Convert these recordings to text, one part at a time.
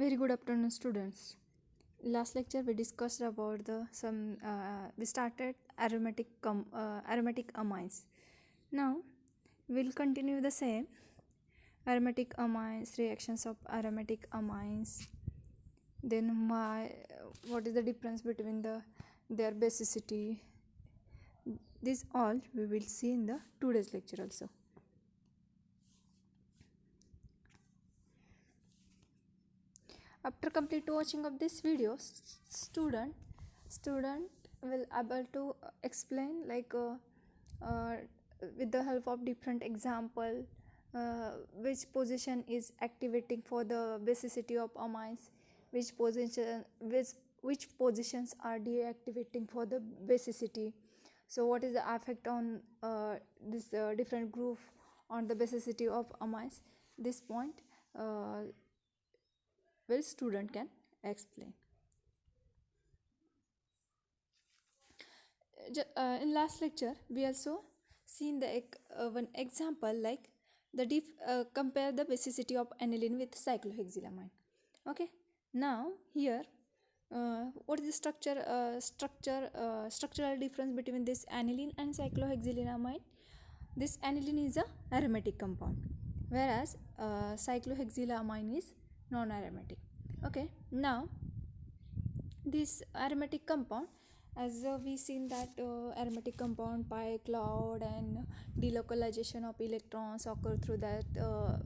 Very good afternoon, students. Last lecture we discussed about we started aromatic amines. Now we'll continue the same aromatic amines, reactions of aromatic amines. Then what is the difference between their basicity? This all we will see in the today's lecture also. After complete watching of this video, student will able to explain uh, with the help of different example which position is activating for the basicity of amines, which positions are deactivating for the basicity. So what is the effect on this different group on the basicity of amines? This point well student can explain. In last lecture we also seen one example like compare the basicity of aniline with cyclohexylamine. Okay, now here what is the structural difference between this aniline and cyclohexylamine? This aniline is a aromatic compound, whereas cyclohexylamine is non-aromatic. Okay, now this aromatic compound, as we seen that aromatic compound pi cloud and delocalization of electrons occur through that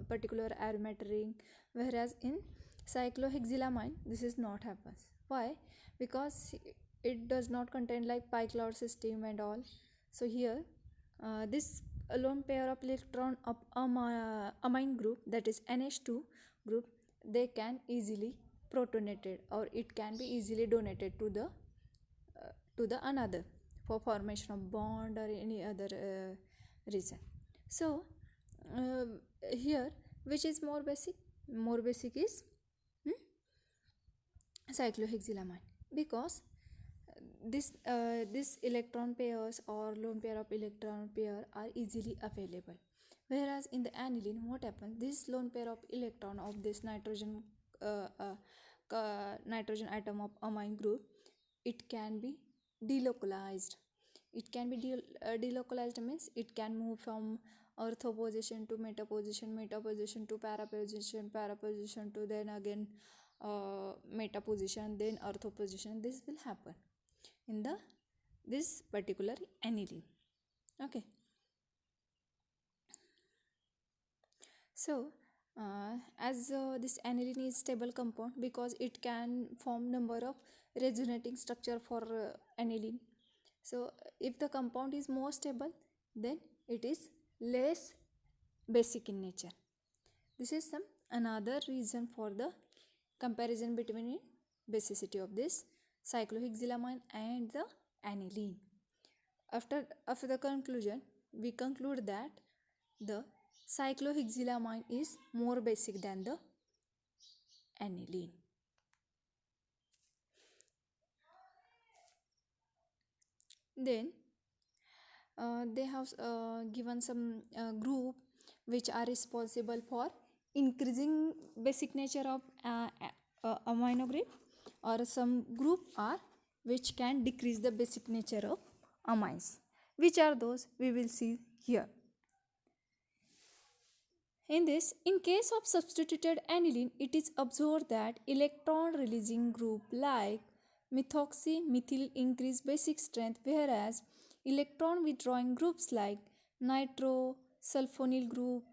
particular aromatic ring, whereas in cyclohexylamine this is not happens. Why? Because it does not contain like pi cloud system and all. So here this lone pair of electron of amine group, that is NH2 group, they can easily protonated or it can be easily donated to the another for formation of bond or any other reason. So uh, here which is more basic? More basic is cyclohexylamine, because this electron pairs or lone pair of electron pair are easily available, whereas in the aniline what happens, this lone pair of electron of this uh, nitrogen atom of amine group, it can be delocalized. It can be delocalized means it can move from ortho position to meta position to para position to then again meta position, then ortho position. This will happen in this particular aniline. Okay, so as this aniline is stable compound, because it can form number of resonating structure for aniline. So if the compound is more stable, then it is less basic in nature. This is some another reason for the comparison between basicity of this cyclohexylamine and the aniline. After the conclusion, we conclude that the cyclohexylamine is more basic than the aniline. Then they have given some group which are responsible for increasing basic nature of amino group, or some group are which can decrease the basic nature of amines. Which are those? We will see here. In case of substituted aniline, it is observed that electron releasing group like methoxy-methyl increase basic strength, whereas electron withdrawing groups like nitro-sulfonyl group,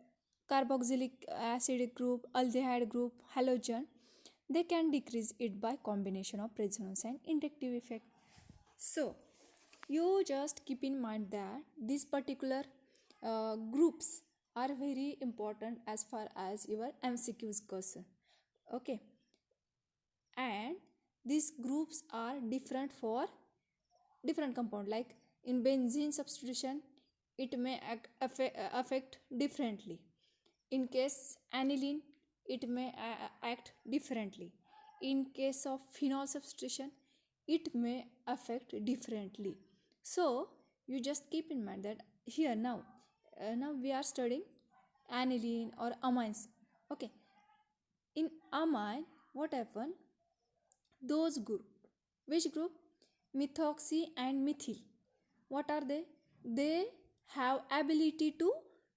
carboxylic acid group, aldehyde group, halogen, they can decrease it by combination of resonance and inductive effect. So you just keep in mind that these particular groups are very important as far as your MCQ is concerned. Okay, and these groups are different for different compound. Like in benzene substitution, it may affect differently. In case aniline, it may act differently. In case of phenol substitution, it may affect differently. So you just keep in mind that here now we are studying aniline or amines. Okay, in amine what happened? Those group, which group? Methoxy and methyl. What are they? They have ability to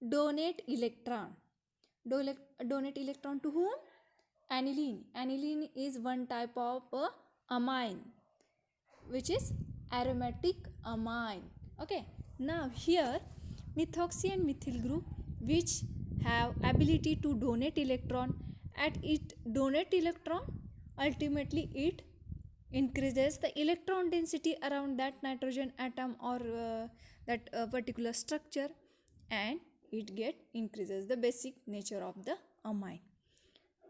donate electron. Donate electron to whom? Aniline. Aniline is one type of amine, which is aromatic amine. Okay. Now here methoxy and methyl group, which have ability to donate electron. At it donate electron, ultimately it increases the electron density around that nitrogen atom or that particular structure, and it get increases the basic nature of the amine.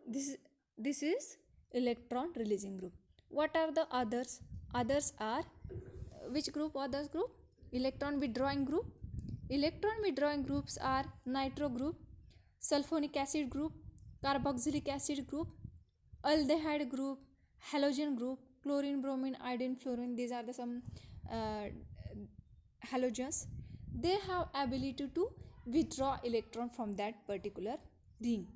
This is electron releasing group. What are the others? Others are which group? Others group? Electron withdrawing group. Electron withdrawing groups are nitro group, sulfonic acid group, carboxylic acid group, aldehyde group, halogen group, chlorine, bromine, iodine, fluorine. These are the some uh, halogens. They have ability to withdraw electron from that particular ring.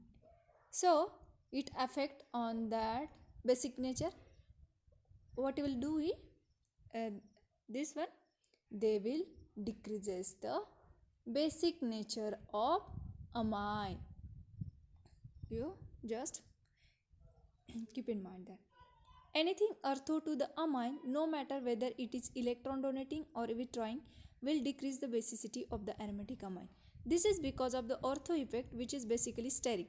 So it affect on that basic nature. What will do we? This one, they will decreases the basic nature of amine. You just keep in mind that anything ortho to the amine, no matter whether it is electron donating or withdrawing, will decrease the basicity of the aromatic amine. This is because of the ortho effect, which is basically steric.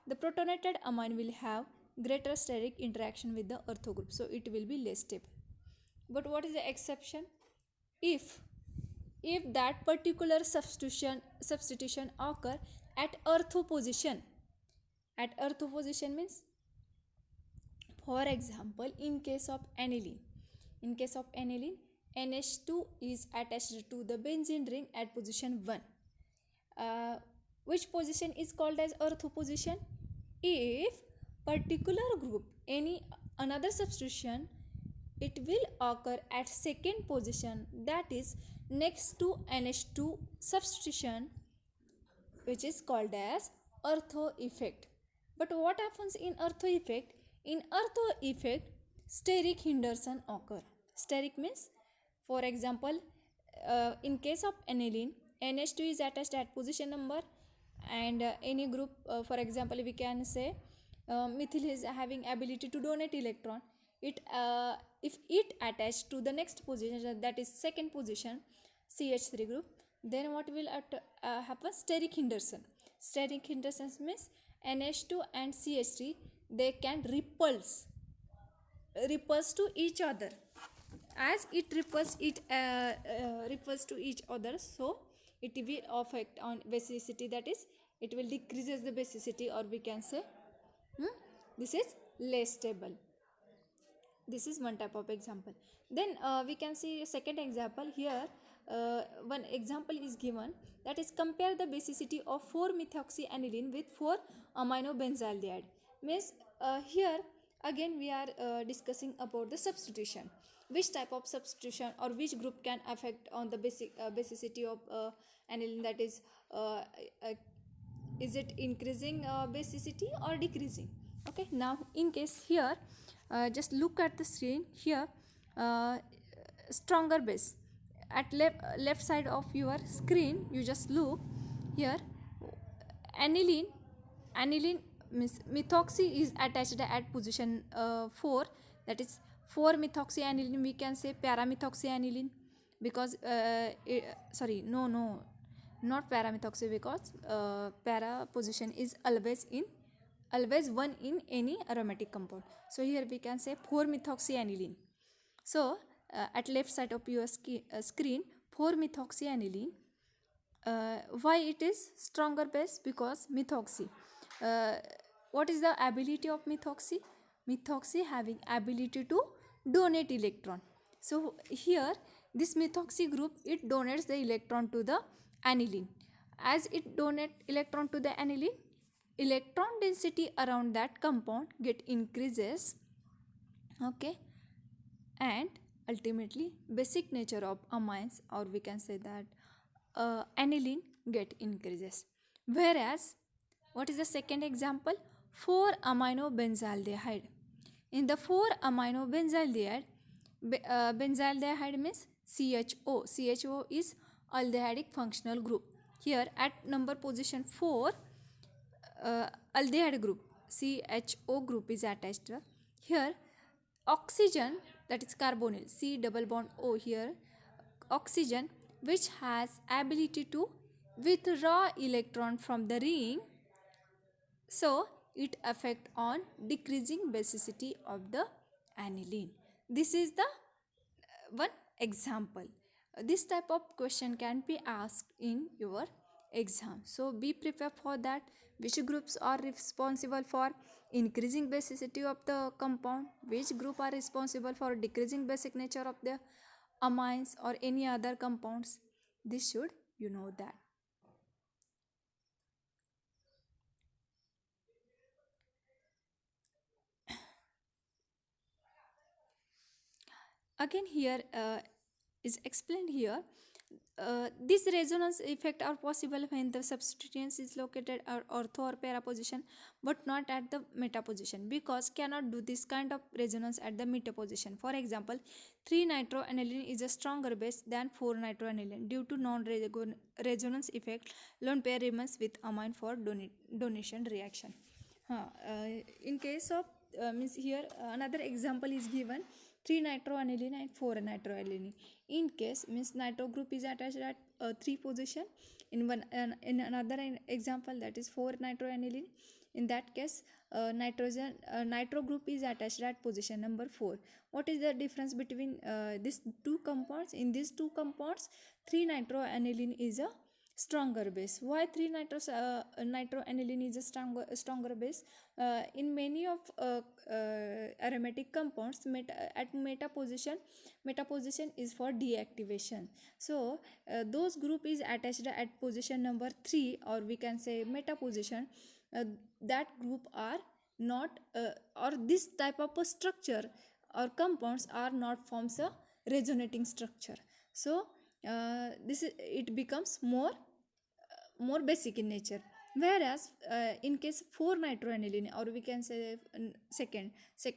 The protonated amine will have greater steric interaction with the ortho group, so it will be less stable. But what is the exception? If that particular substitution occur at ortho position. At ortho position means, for example, in case of aniline, NH2 is attached to the benzene ring at position 1. Which position is called as ortho position? If particular group, any another substitution, it will occur at second position, that is next to NH2 substitution, which is called as ortho effect. But what happens in ortho effect? In ortho effect, steric Henderson occur. Steric means, for example, in case of aniline, NH2 is attached at position number, and any group, for example, we can say methyl is having ability to donate electron. If it attached to the next position, that is second position, CH3 group, then what will happen? Steric Henderson. Steric Henderson means NH2 and CH3, they can repulse to each other. As it repulses to each other, so it will affect on basicity, that is it will decreases the basicity, or we can say this is less stable. This is one type of example. Then we can see second example here. One example is given, that is compare the basicity of 4-methoxyaniline with 4-aminobenzaldehyde. Means here again we are discussing about the substitution. Which type of substitution or which group can affect on the basicity of aniline, that is it increasing basicity or decreasing? Okay, now in case here, just look at the screen here. Stronger base at left side of your screen, you just look here. Aniline means methoxy is attached at position 4, that is 4-methoxyaniline, we can say paramethoxyaniline, because not paramethoxy, because para position is always 1 in any aromatic compound. So here we can say 4-methoxyaniline. So at left side of your screen, 4-methoxyaniline. Why it is stronger base? Because methoxy. What is the ability of methoxy? Methoxy having ability to donate electron. So here this methoxy group, it donates the electron to the aniline. As it donate electron to the aniline, electron density around that compound get increases. Okay, and ultimately basic nature of amines, or we can say that aniline, get increases. Whereas what is the second example? 4-aminobenzaldehyde. In the 4-amino benzaldehyde means CHO. CHO is aldehydic functional group. Here at number position 4, aldehyde group CHO group is attached. Here oxygen, that is carbonyl, C double bond O, here oxygen which has ability to withdraw electron from the ring, so it affect on decreasing basicity of the aniline. This is the one example. This type of question can be asked in your exam, so be prepared for that. Which groups are responsible for increasing basicity of the compound, which group are responsible for decreasing basic nature of the amines or any other compounds, this should you know that. Again here is explained here. This resonance effect are possible when the substituents is located at ortho or para position but not at the meta position, because cannot do this kind of resonance at the meta position. For example, 3-nitroaniline is a stronger base than 4-nitroaniline. Due to non-resonance effect, lone pair remains with amine for donation reaction. In case of means here another example is given, 3-nitroaniline and 4-nitroaniline. In case means nitro group is attached at 3 position. In another example, that is 4-nitroaniline. In that case, nitro group is attached at position number 4. What is the difference between these two compounds? In these two compounds, 3-nitroaniline is a stronger base. Why 3-nitroaniline is a stronger base? In many of aromatic compounds, at meta position is for deactivation. So those group is attached at position number 3, or we can say meta position. That group are not or this type of a structure or compounds are not forms a resonating structure. So it becomes more basic in nature. Whereas in case 4-nitroaniline, or we can say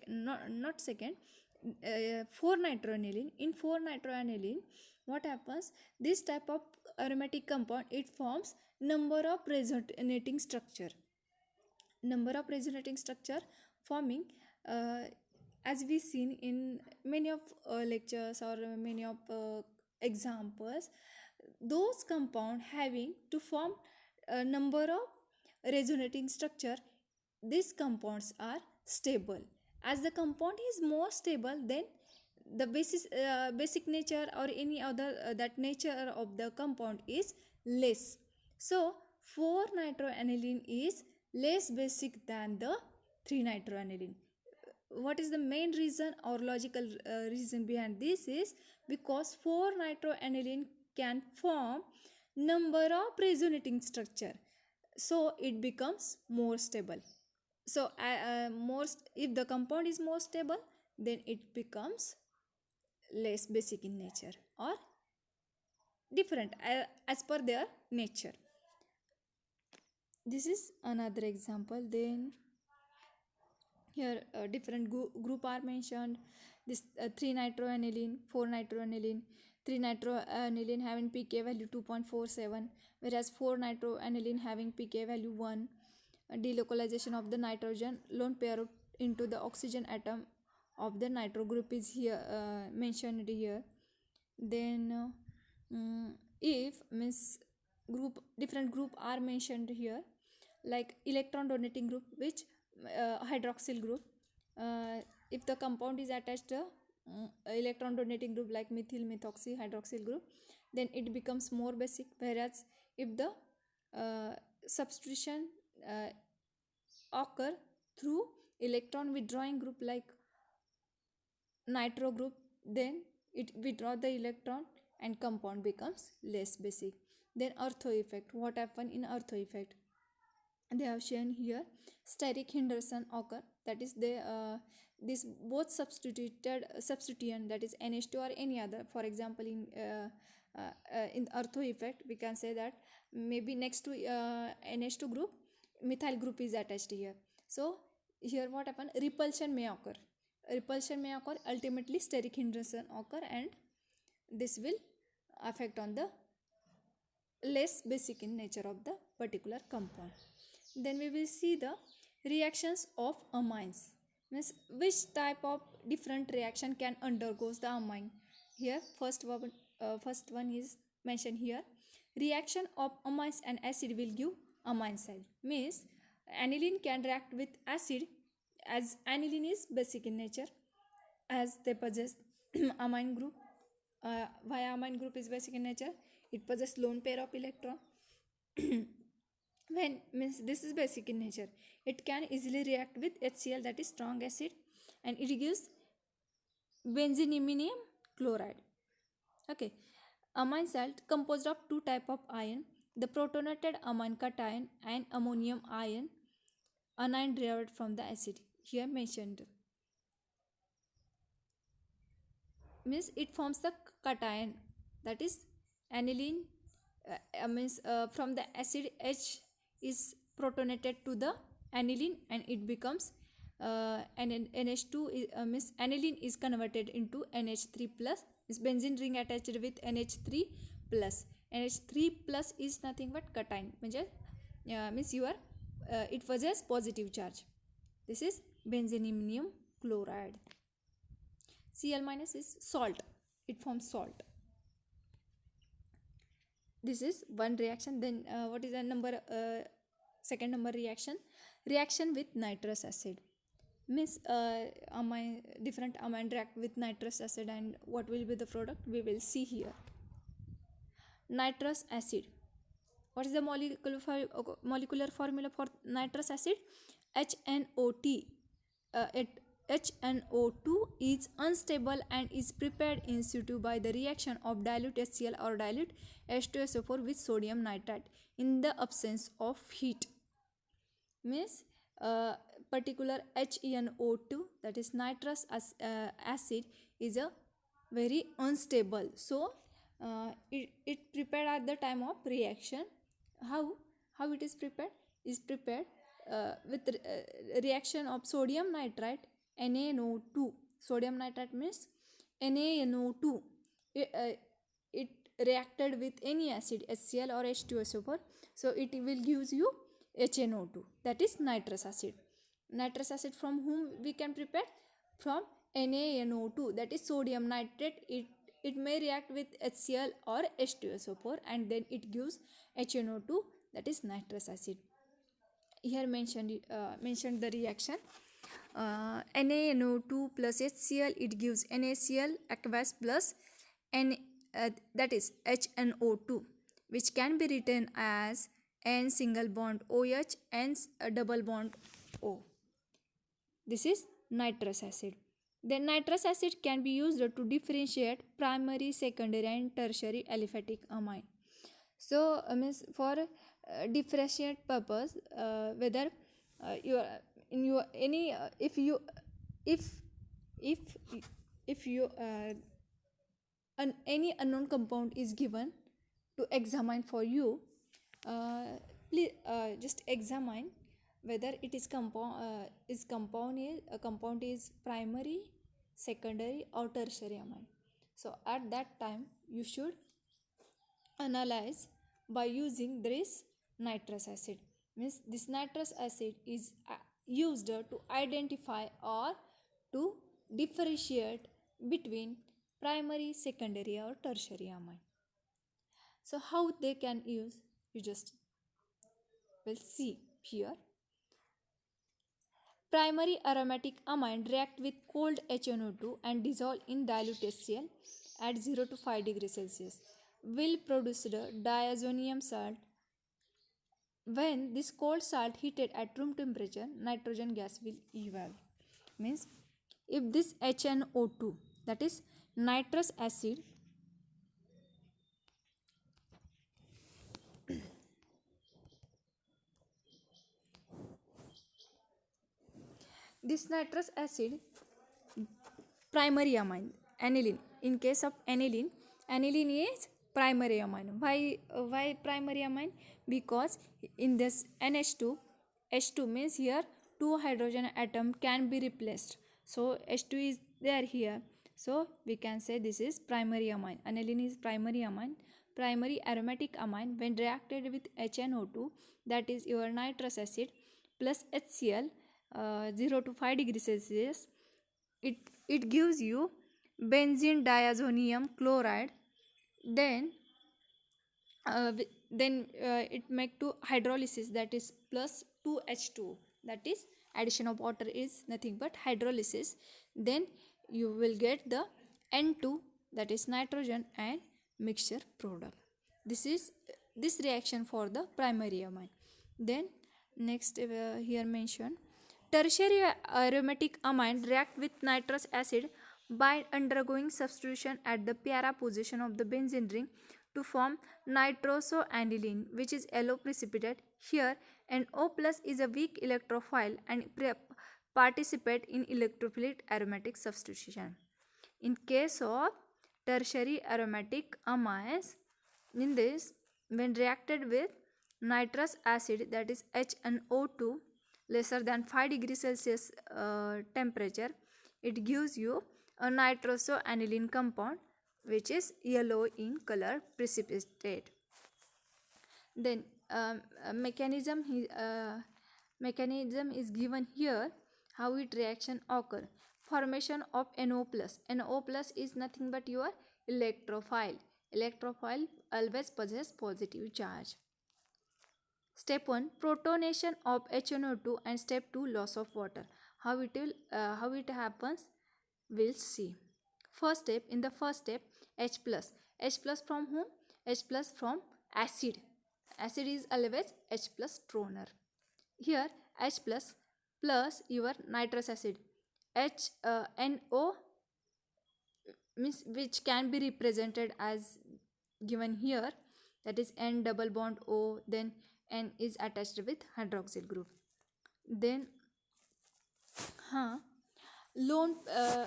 not second 4-nitroaniline, in 4-nitroaniline what happens, this type of aromatic compound, it forms number of resonating structure forming as we seen in many of lectures or many of examples, those compound having to form a number of resonating structure, these compounds are stable. As the compound is more stable, then the basic nature or any other that nature of the compound is less. So 4-nitroaniline is less basic than the 3-nitroaniline. What is the main reason or logical reason behind this is because 4-nitroaniline can form number of resonating structure, so it becomes more stable. So if the compound is more stable, then it becomes less basic in nature or different as per their nature. This is another example. Then here different group are mentioned. This 3-nitroaniline, 4-nitroaniline. 3-nitroaniline having pK value 2.47, whereas 4-nitroaniline having pK value 1. Delocalization of the nitrogen lone pair into the oxygen atom of the nitro group is here mentioned here. Then if means different group are mentioned here, like electron donating group, which hydroxyl group. If the compound is attached to electron donating group like methyl methoxy hydroxyl group, then it becomes more basic. Whereas if the substitution occur through electron withdrawing group like nitro group, then it withdraw the electron and compound becomes less basic. Then ortho effect. What happen in ortho effect? They have shown here. Steric Henderson occur, that is this both substituent, that is NH2 or any other. For example, in ortho effect we can say that maybe next to NH2 group methyl group is attached here. So here what happen, repulsion may occur. repulsion may occur, ultimately steric hydration occur, and this will affect on the less basic in nature of the particular compound. Then we will see the reactions of amines, means which type of different reaction can undergoes the amine. Here first one is mentioned here. Reaction of amines and acid will give amine salt, means aniline can react with acid, as aniline is basic in nature, as they possess amine group. Why amine group is basic in nature? It possesses lone pair of electron. When means this is basic in nature, it can easily react with HCl, that is strong acid, and it gives benzeniminium chloride. Okay, amine salt composed of two type of ion, the protonated amine cation and ammonium ion anion derived from the acid. Here mentioned, means it forms the cation, that is aniline, means from the acid H is protonated to the aniline and it becomes NH2 means aniline is converted into NH3 plus, is benzene ring attached with NH3 plus. NH3 plus is nothing but cation, means your it possesses positive charge. This is benzeniminium chloride. Cl minus is salt, it forms salt. This is one reaction. Then what is the second number reaction? Reaction with nitrous acid, means different amine react with nitrous acid, and what will be the product we will see here. Nitrous acid, what is the molecular formula for nitrous acid? HNO2. HNO2 is unstable and is prepared in situ by the reaction of dilute HCl or dilute H2SO4 with sodium nitrate in the absence of heat. Means particular HNO2, that is nitrous acid, is a very unstable, so it prepared at the time of reaction. How it is prepared? Is prepared with reaction of sodium nitrate NaNO2. Sodium nitrate means NaNO2. It reacted with any acid HCl or H2SO4, so it will gives you HNO2, that is nitrous acid. Nitrous acid from whom we can prepare? From NaNO2, that is sodium nitrate. It may react with HCl or H2SO4 and then it gives HNO2, that is nitrous acid. Here mentioned the reaction. NaNO2 plus HCl, it gives NaCl aqueous plus that is HNO2, which can be written as N single bond OH, N double bond O. This is nitrous acid. Then nitrous acid can be used to differentiate primary, secondary and tertiary aliphatic amine. So means for differentiate purpose, whether you are in your any if you any unknown compound is given to examine for you, please just examine whether it is compound is primary, secondary or tertiary amine. So at that time you should analyze by using this nitrous acid. Means this nitrous acid is used to identify or to differentiate between primary, secondary or tertiary amine. So how they can use, you just will see here. Primary aromatic amine react with cold HNO2 and dissolve in dilute HCl at 0 to 5 degrees Celsius, will produce the diazonium salt. When this cold salt heated at room temperature, nitrogen gas will evolve. Means if this HNO2, that is nitrous acid, this nitrous acid, primary amine, aniline. In case of aniline, aniline is primary amine. Why primary amine? Because in this NH2, H2 means here 2 hydrogen atom can be replaced so H2 is there here. So we can say this is primary amine. Aniline is primary amine. Primary aromatic amine when reacted with HNO2, that is your nitrous acid, plus HCl, 0 to 5 degrees Celsius, it gives you benzene diazonium chloride. Then it make to hydrolysis, that is plus 2H2, that is addition of water is nothing but hydrolysis. Then you will get the N2, that is nitrogen and mixture product. This is this reaction for the primary amine. Then next here mentioned tertiary aromatic amine react with nitrous acid by undergoing substitution at the para position of the benzene ring to form nitrosoaniline, which is yellow precipitate. Here NO plus is a weak electrophile and participate in electrophilic aromatic substitution. In case of tertiary aromatic amines, in this, when reacted with nitrous acid, that is HNO2, lesser than 5 degrees Celsius temperature, it gives you a nitrosoaniline compound which is yellow in color precipitate. Then mechanism is given here, how it reaction occur. Formation of NO plus. NO plus is nothing but your electrophile. Electrophile always possess positive charge. Step 1, protonation of HNO2, and step 2, loss of water. How it happens, we'll see. In the first step, H plus. H plus from whom? H plus from acid. Acid is always H plus donor. Here H plus plus your nitrous acid. NO means which can be represented as given here, that is N double bond O, then N is attached with hydroxyl group. Then lone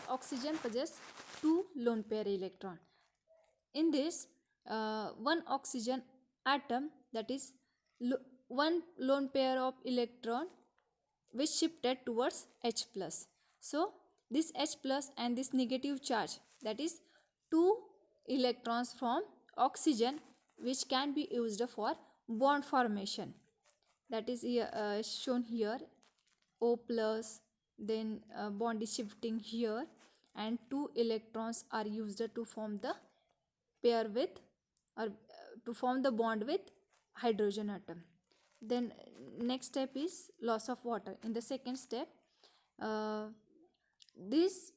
oxygen possess 2 lone pair electron. In this one oxygen atom, that is one lone pair of electron which shifted towards H plus. So this H plus and this negative charge, that is 2 electrons from oxygen which can be used for bond formation, that is here, shown here O plus, then bond is shifting here and 2 electrons are used to form the pair with or to form the bond with hydrogen atom. Then next step is loss of water. In the second step, this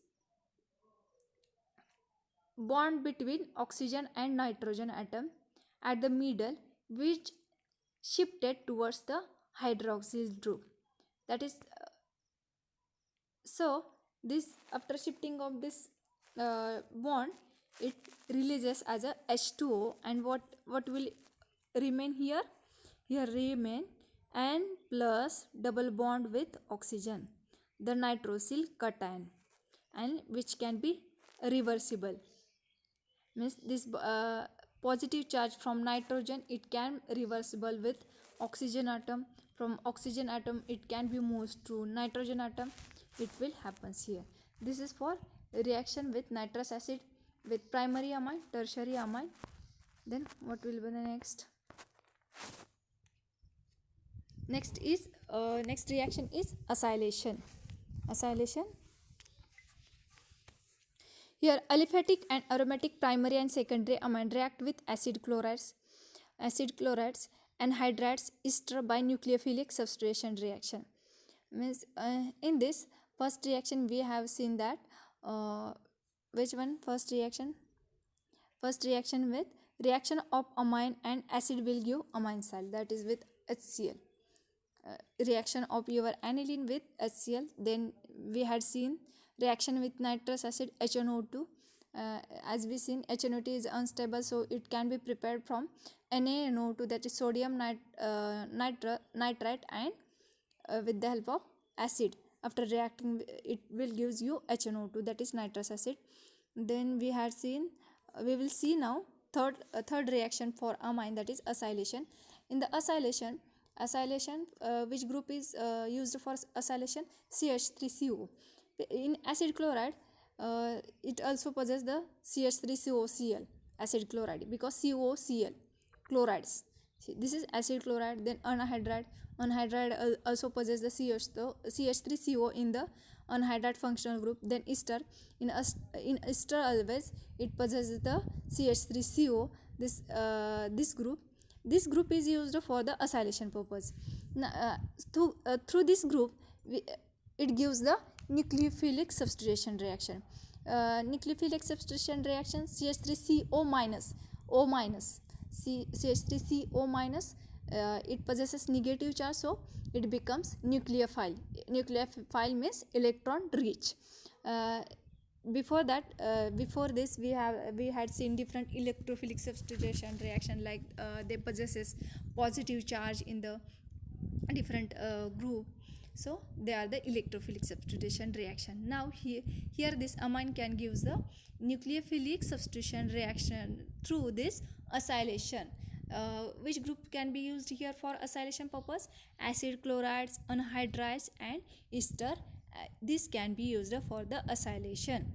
bond between oxygen and nitrogen atom at the middle which shifted towards the hydroxyl group, that is so this after shifting of this bond, it releases as a H2O, and what will remain here? Here remain N plus double bond with oxygen, the nitrosyl cation, and which can be reversible. Means this positive charge from nitrogen, it can reversible with oxygen atom. From oxygen atom it can be moved to nitrogen atom. It will happens here. This is for reaction with nitrous acid with primary amine, tertiary amine. Then what will be the next? Next reaction is acylation. Here aliphatic and aromatic primary and secondary amine react with acid chlorides and hydrides ester by nucleophilic substitution reaction. Means in this first reaction we have seen that which one? First reaction with reaction of amine and acid will give amine salt, that is with HCl. Reaction of your aniline with HCl. Then we had seen reaction with nitrous acid HNO2. As we seen, HNO2 is unstable, so it can be prepared from NaNO2, that is sodium nitrite, and with the help of acid. After reacting, it will gives you HNO2, that is nitrous acid. Then we will see now third reaction for amine, that is acylation. In the acylation, which group is used for acylation? CH3CO. In acid chloride, it also possesses the CH3COCl acid chloride, because COCl chlorides. See, this is acid chloride. Then anhydride also possesses the CH3CO in the anhydride functional group. Then ester, in ester always it possesses the CH3CO. This group is used for the acylation purpose. Through this group, it gives the nucleophilic substitution reaction. Nucleophilic substitution reaction, CH3CO minus O minus, CH3CO minus, it possesses negative charge, so it becomes nucleophile. Nucleophile means electron rich. Before this, we had seen different electrophilic substitution reaction, like they possesses positive charge in the different group, so they are the electrophilic substitution reaction. Now here this amine can give the nucleophilic substitution reaction through this acylation. Which group can be used here for acylation purpose? Acid chlorides, anhydrides and ester. This can be used for the acylation.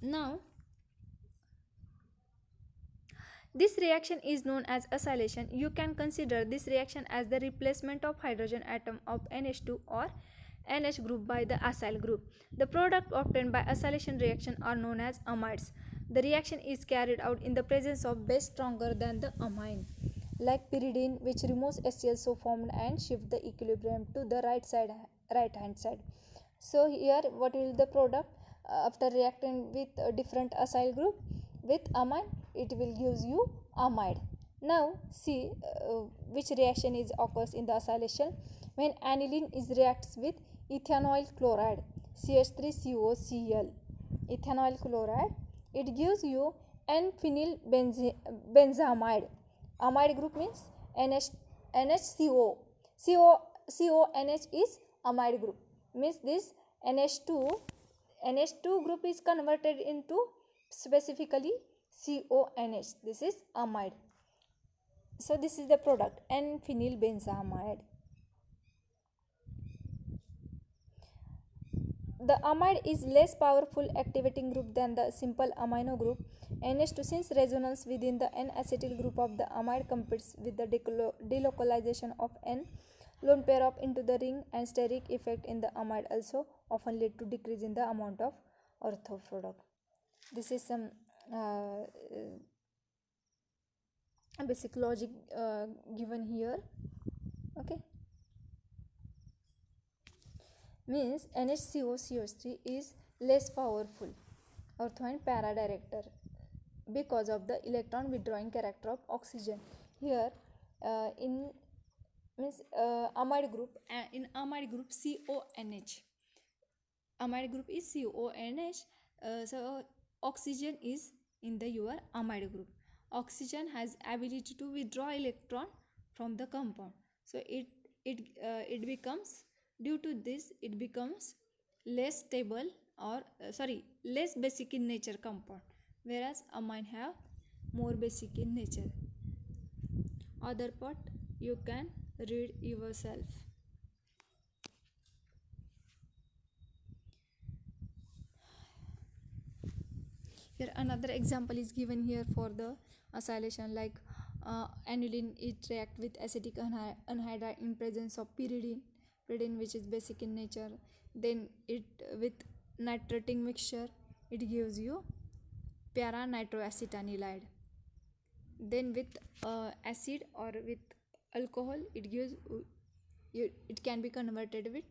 Now this reaction is known as acylation. You can consider this reaction as the replacement of hydrogen atom of NH2 or NH group by the acyl group. The product obtained by acylation reaction are known as amides. The reaction is carried out in the presence of base stronger than the amine, like pyridine, which removes HCl so formed and shift the equilibrium to the right hand side. So here what will the product after reacting with a different acyl group with amine? It will gives you amide. Now see which reaction is occurs in the acylation. When aniline is reacts with ethanoyl chloride, CH3COCl, ethanoyl chloride, it gives you N-phenyl benzamide. Amide group means NHCO. CONH is amide group. Means this NH2 group is converted into specifically CONH. This is amide. So this is the product, N-phenyl benzamide. The amide is less powerful activating group than the simple amino group NH2, since resonance within the N-acetyl group of the amide competes with the delocalization of N lone pair up into the ring, and steric effect in the amide also often lead to decrease in the amount of ortho product. This is some basic logic given here. Okay, means NHCOCH3 is less powerful ortho and para director because of the electron withdrawing character of oxygen. Here in means amide group, in amide group CONH, amide group is CONH, so oxygen is in the your amide group. Oxygen has ability to withdraw electron from the compound, so it becomes, due to this it becomes less stable or less basic in nature compound, whereas amine have more basic in nature. Other part you can read yourself. Here another example is given here for the acylation, like aniline, it react with acetic anhydride in presence of pyridine which is basic in nature. Then it with nitrating mixture, it gives you para nitroacetanilide. Then with acid or with alcohol, it gives it can be converted with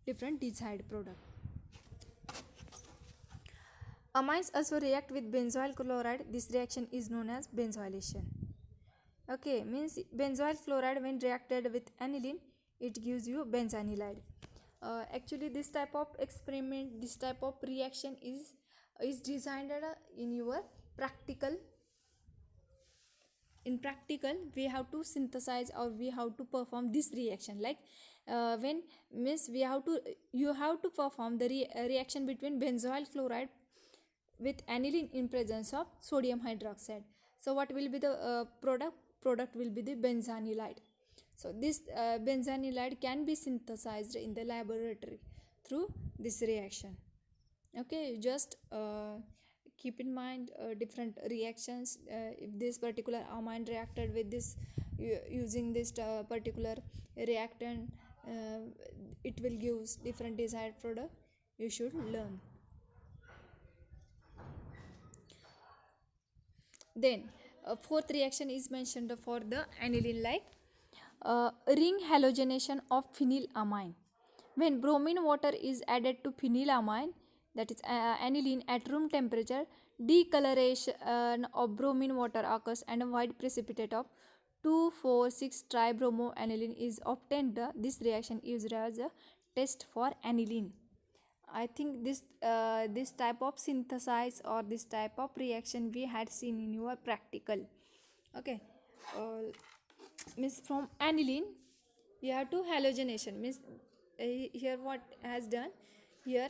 different desired product. Amines also react with benzoyl chloride. This reaction is known as benzoylation. Okay, means benzoyl chloride when reacted with aniline, it gives you benzanilide. Actually this type of experiment, this type of reaction is designed in your practical. In practical we have to synthesize or we have to perform this reaction, like when means you have to perform the reaction between benzoyl chloride with aniline in presence of sodium hydroxide. So what will be the product will be the benzanilide. So this benzanilide can be synthesized in the laboratory. through this reaction. Okay, just keep in mind different reactions. If this particular amine reacted with this using this particular reactant, uh, it will give different desired product. You should learn. Then fourth reaction is mentioned for the aniline, like ring halogenation of phenylamine. When bromine water is added to phenylamine, that is aniline, at room temperature, decoloration of bromine water occurs and a white precipitate of 2,4,6 tribromoaniline is obtained. This reaction is used as a test for aniline. I think this type of synthesis or this type of reaction we had seen in your practical. Okay, uh, means from aniline you have to halogenation, means here what has done here,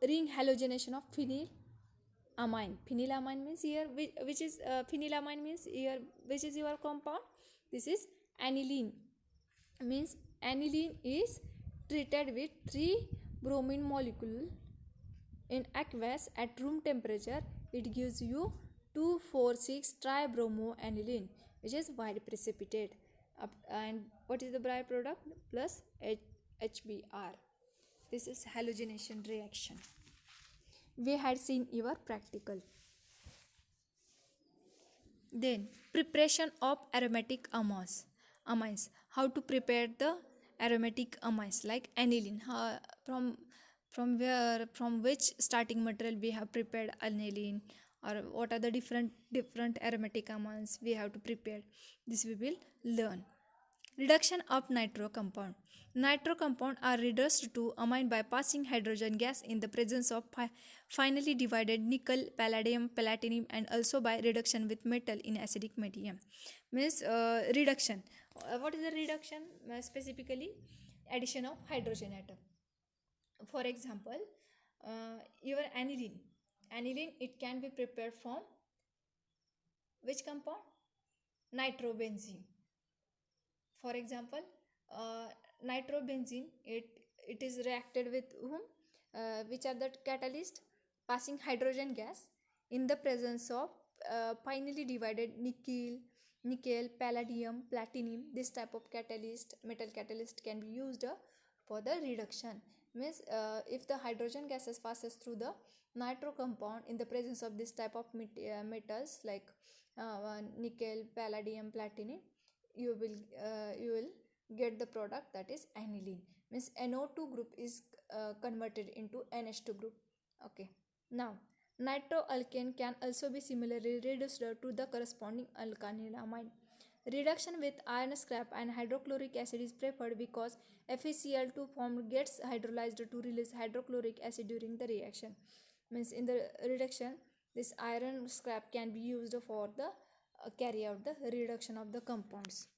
ring halogenation of phenylamine. Phenylamine means here which is phenylamine means here which is your compound. This is aniline, means aniline is treated with 3 bromine molecule in aqueous at room temperature. It gives you 2,4,6 tribromoaniline, which is white precipitate. And what is the byproduct? Plus HBr. This is halogenation reaction. We had seen your practical. Then preparation of aromatic amines. How to prepare the aromatic amines like aniline? From which starting material we have prepared aniline, or what are the different aromatic amines we have to prepare? This we will learn. Reduction of nitro compound. Nitro compound are reduced to amine by passing hydrogen gas in the presence of finely divided nickel, palladium, platinum, and also by reduction with metal in acidic medium. Means reduction. What is the reduction? Specifically, addition of hydrogen atom. For example, your aniline. Aniline, it can be prepared from which compound? Nitrobenzene. For example, nitrobenzene, it is reacted with whom? Which are the catalyst? Passing hydrogen gas in the presence of finely divided nickel, palladium, platinum. This type of catalyst, metal catalyst, can be used for the reduction. Means if the hydrogen gases passes through the nitro compound in the presence of this type of metals like nickel, palladium, platinum, you will get the product, that is aniline. Means NO2 group is converted into NH2 group. Okay, now nitroalkane can also be similarly reduced to the corresponding alkylamine. Reduction with iron scrap and hydrochloric acid is preferred because FeCl2 formed gets hydrolyzed to release hydrochloric acid during the reaction. Means in the reduction, this iron scrap can be used for the carry out the reduction of the compounds.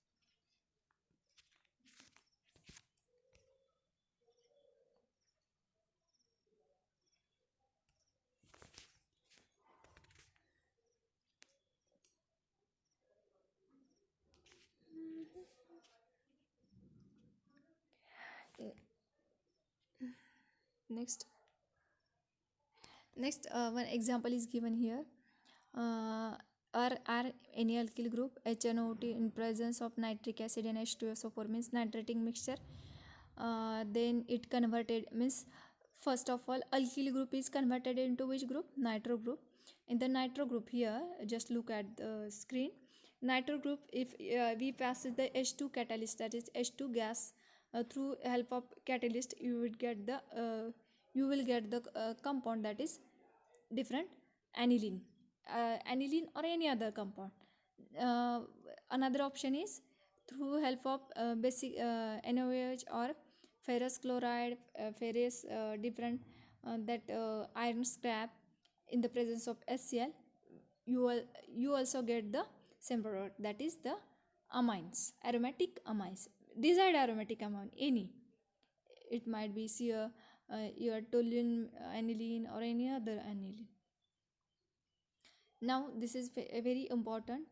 Next, one example is given here. R any alkyl group HNO2 in presence of nitric acid and H2SO4 means nitrating mixture. Then it converted, means first of all alkyl group is converted into which group? Nitro group. In the nitro group here, just look at the screen. Nitro group, if we pass the H2 catalyst, that is H2 gas, through help of catalyst, you will get the compound, that is different aniline, aniline or any other compound. uh, Another option is through help of basic NaOH or ferrous chloride, ferrous different that iron scrap in the presence of HCl, you also get the same product, that is the amines, aromatic amines, desired aromatic amine, any. It might be your toluene aniline or any other aniline. Now this is very important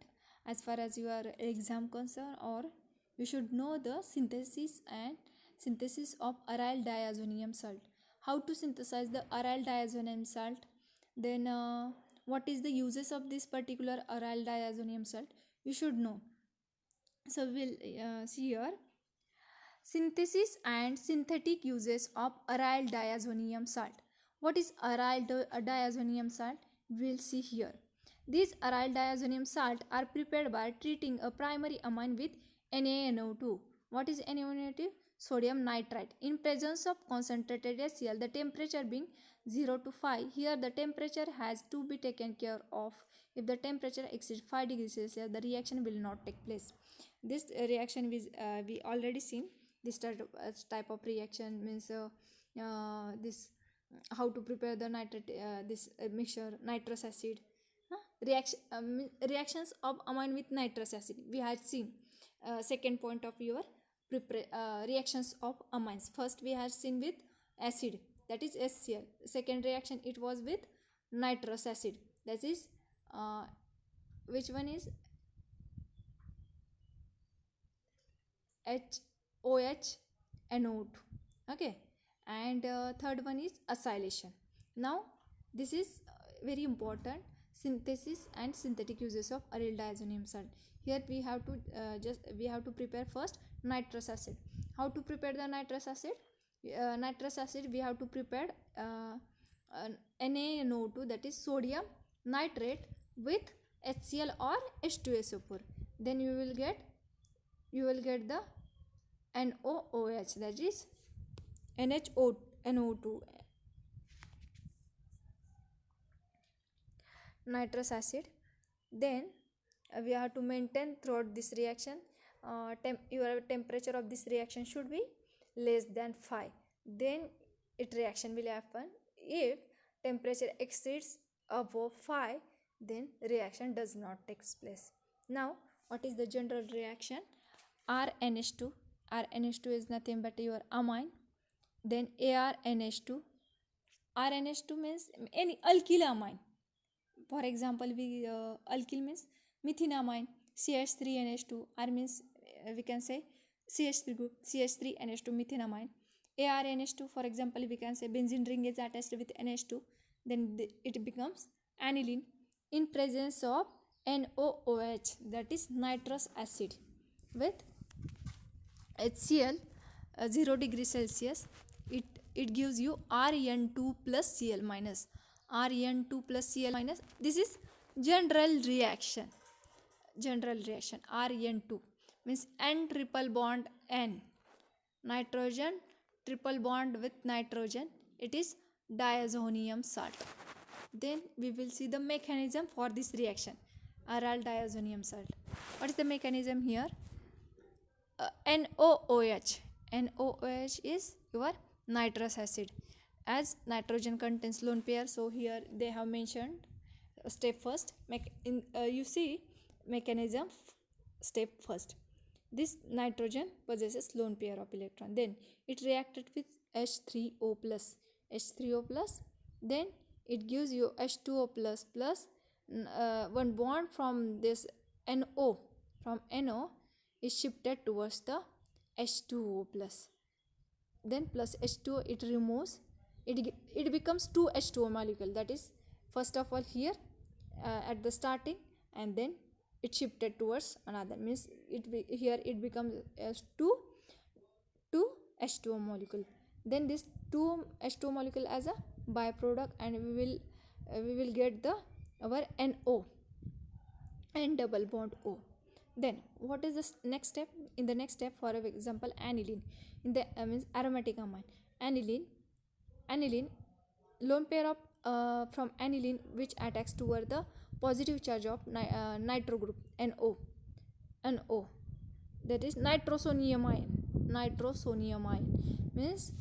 as far as your exam concern, or you should know the synthesis and synthesis of aryl diazonium salt. How to synthesize the aryl diazonium salt? Then what is the uses of this particular aryl diazonium salt? You should know. So we'll see here. Synthesis and synthetic uses of aryl diazonium salt. What is aryl diazonium salt? We'll see here. These aryl diazonium salt are prepared by treating a primary amine with NaNO2. What is NaNO2? Sodium nitrite. In presence of concentrated HCl, the temperature being 0 to 5. Here the temperature has to be taken care of. If the temperature exceeds 5 degrees Celsius, the reaction will not take place. This reaction we already seen. This type of reaction means this how to prepare the nitrate this mixture nitrous acid. Reactions of amine with nitrous acid we had seen. Second point of your reactions of amines. First we had seen with acid, that is HCl. Second reaction it was with nitrous acid, that is which one is OH NO2. Okay, and third one is acylation. Now this is very important, synthesis and synthetic uses of aryl diazonium salt. Here we have to prepare first nitrous acid. How to prepare the nitrous acid? Nitrous acid we have to prepare NaNO2, that is sodium nitrate, with HCl or H2SO4. Then you will get the NOOH, that is NO2, nitrous acid. Then we have to maintain throughout this reaction your temperature of this reaction should be less than 5. Then it reaction will happen. If temperature exceeds above 5, then reaction does not take place. Now what is the general reaction? RNH2 is nothing but your amine. Then ARNH2 means any alkyl amine. For example, we alkyl means methenamine. CH3NH2 means we can say CH3 group, CH3NH2 methenamine. ARNH2, for example, we can say benzene ring is attached with NH2, then it becomes aniline in presence of NOOH, that is nitrous acid, with HCl 0 degree Celsius. It gives you RN2 plus Cl minus. RN2 plus Cl minus. This is general reaction. RN2 means N triple bond N. Nitrogen triple bond with nitrogen. It is diazonium salt. Then we will see the mechanism for this reaction. Aryl diazonium salt. What is the mechanism here? NOOH. NOOH is your nitrous acid. As nitrogen contains lone pair, so here they have mentioned step first. You see mechanism step first. This nitrogen possesses lone pair of electron. Then it reacted with H3O plus. Then it gives you H2O plus one bond from this NO. From NO is shifted towards the H2O plus. Then plus H2O it removes. It becomes 2 H2O molecule. That is first of all here at the starting, and then it shifted towards another. Means here it becomes two H2O molecule. Then this 2 H2O molecule as a byproduct, and we will get our NO, N double bond O. Then what is the next step? In the next step, for example, aniline. In the means aromatic amine. Aniline, lone pair of from aniline which attacks toward the positive charge of nitro group NO. That is nitrosonium ion. Means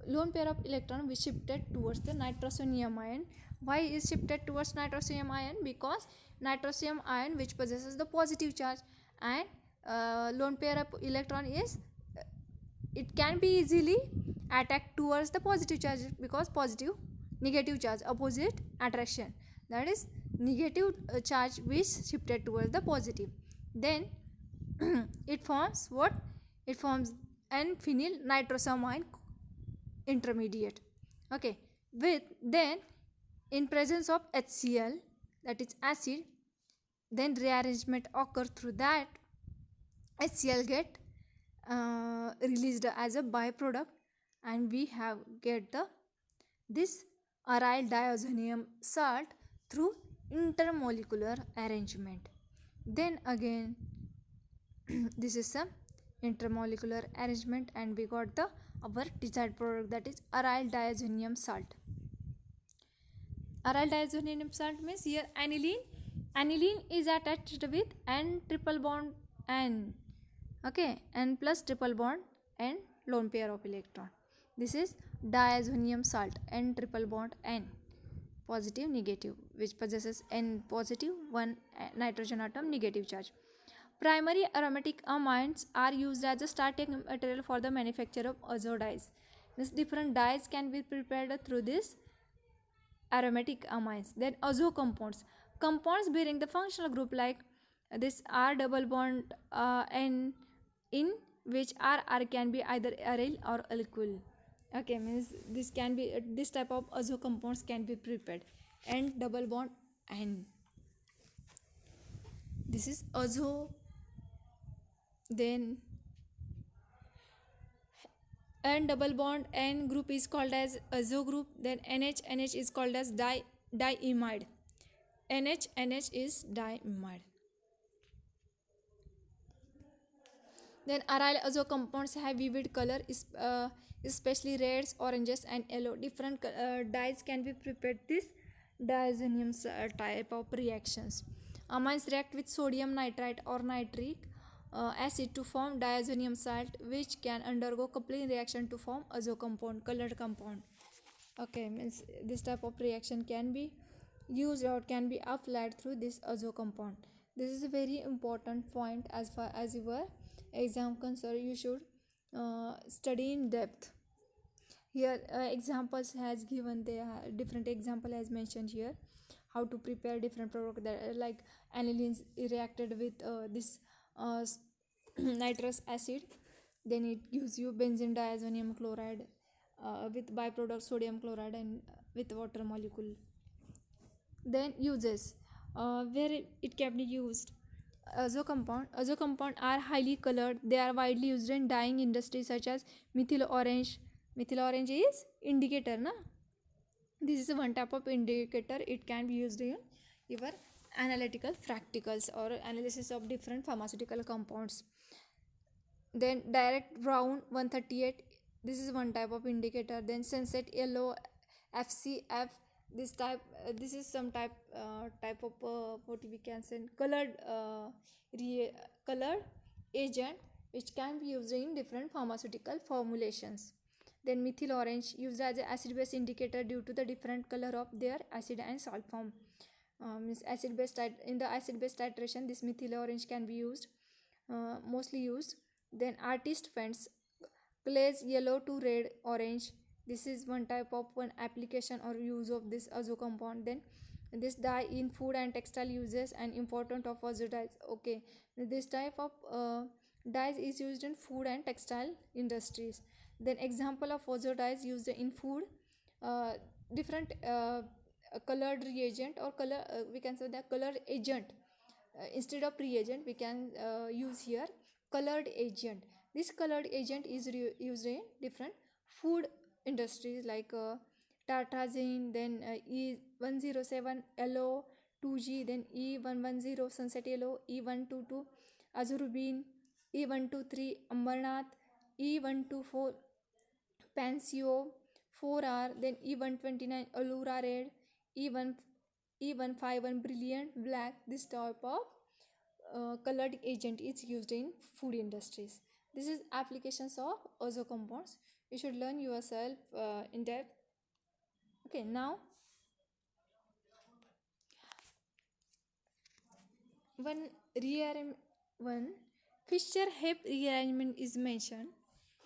lone pair of electron which shifted towards the nitrosonium ion. Why is shifted towards nitrosonium ion? Because nitrosonium ion which possesses the positive charge, and lone pair of electron is it can be easily attacked towards the positive charge, because negative charge, opposite attraction, that is negative charge which shifted towards the positive. Then it forms what? It forms N-phenyl nitrosamine intermediate. Okay, with then in presence of HCl, that is acid, then rearrangement occur through that HCl get released as a byproduct, and we have get the this aryl diazonium salt through intermolecular arrangement. Then again this is some intermolecular arrangement, and we got the our desired product, that is aryl diazonium salt. Aryl diazonium salt means here aniline is attached with N triple bond N, okay, N plus triple bond and lone pair of electron. This is diazonium salt, N triple bond N, positive negative, which possesses N positive, one nitrogen atom negative charge. Primary aromatic amines are used as a starting material for the manufacture of azo dyes. Means different dyes can be prepared through this aromatic amines. Then azo compounds, compounds bearing the functional group like this R double bond N, in which R can be either aryl or alkyl. Okay, means this can be this type of azo compounds can be prepared. N double bond N, this is azo. Then N double bond N group is called as azo group. Then NH is called as diimide. NH is diimide. Then aryl azo compounds have vivid color, especially reds, oranges and yellow. Different dyes can be prepared this diazonium type of reactions. Amines react with sodium nitrite or nitric acid to form diazonium salt, which can undergo coupling reaction to form azo compound, colored compound. Okay, means this type of reaction can be used or can be applied through this azo compound. This is a very important point as far as your exam concerned. You should study in depth. Here examples has given, there different example has mentioned here how to prepare different product that like anilines reacted with this nitrous acid, then it gives you benzene diazonium chloride with byproduct sodium chloride and with water molecule. Then uses where it can be used. Azo compound are highly colored. They are widely used in dyeing industries such as methyl orange. Methyl orange is indicator, na? This is one type of indicator. It can be used in your analytical practicals or analysis of different pharmaceutical compounds. Then direct brown 138, this is one type of indicator. Then sunset yellow FCF, this type this is some type of what we can say colored colored agent which can be used in different pharmaceutical formulations. Then methyl orange used as an acid base indicator due to the different color of their acid and salt form. Means acid base in the acid base titration, this methyl orange can be used, mostly used. Then artist fends glaze yellow to red orange, this is one type of one application or use of this azo compound. Then this dye in food and textile uses and important of azo dyes. Okay, this type of dyes is used in food and textile industries. Then example of azo dyes used in food, different colored reagent or color we can say that colored agent, instead of reagent we can use here colored agent. This colored agent is used in different food industries like tartrazine, then E107 yellow 2G, then E110 sunset yellow, E122 azurubine, E123 amarnath, E124 pansio 4R, then E129 allura red, E151 brilliant black. This type of colored agent is used in food industries. This is applications of azo compounds. You should learn yourself in depth. Okay, now one Fischer-Hepp rearrangement is mentioned.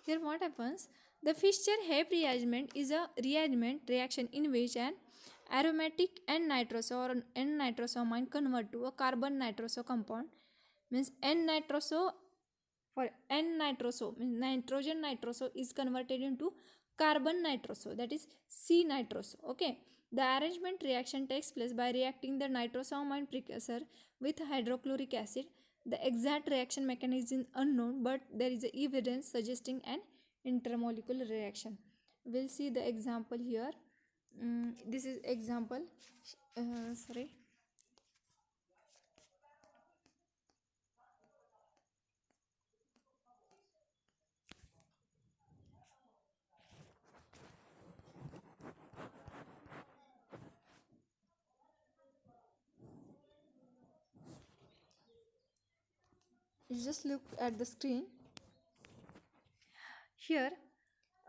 Here what happens? The Fischer-Hepp rearrangement is a rearrangement reaction in which an aromatic N-nitroso or N-nitrosamine convert to a carbon nitroso compound. Means N-nitroso For N-nitroso, means nitrogen nitroso is converted into carbon nitroso, that is C-nitroso. Okay, the arrangement reaction takes place by reacting the nitrosamine precursor with hydrochloric acid. The exact reaction mechanism is unknown, but there is evidence suggesting an intermolecular reaction. We'll see the example here. This is example. Sorry. You just look at the screen. Here,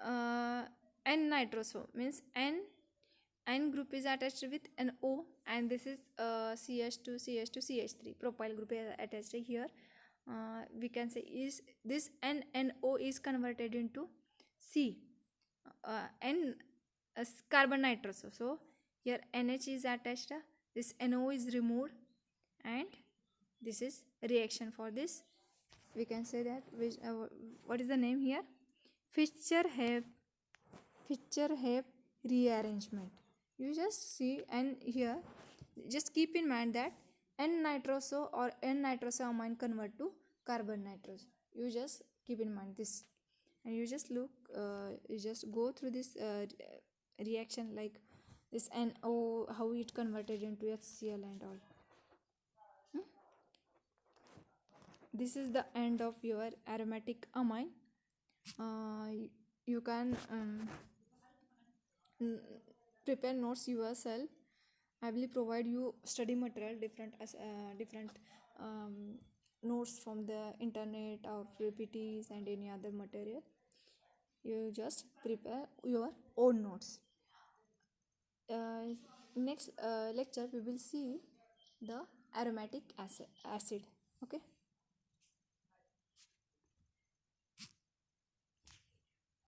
N-nitroso means N group is attached with an O, and this is CH2, CH2, CH3. Propyl group is attached here. We can say is this NO is converted into C, N carbon nitroso. So here NH is attached, this NO is removed, and this is reaction for this. We can say that what is the name here? Fischer-Haber rearrangement. You just see, and here just keep in mind that N-nitroso or N-nitrosamine convert to carbon nitroso. You just keep in mind this, and you just look, you just go through this reaction, like this NO, how it converted into HCl and all. This is the end of your aromatic amine. You can prepare notes yourself. I will provide you study material, different notes from the internet or PPTs and any other material. You just prepare your own notes. Next lecture we will see the aromatic acid. Okay.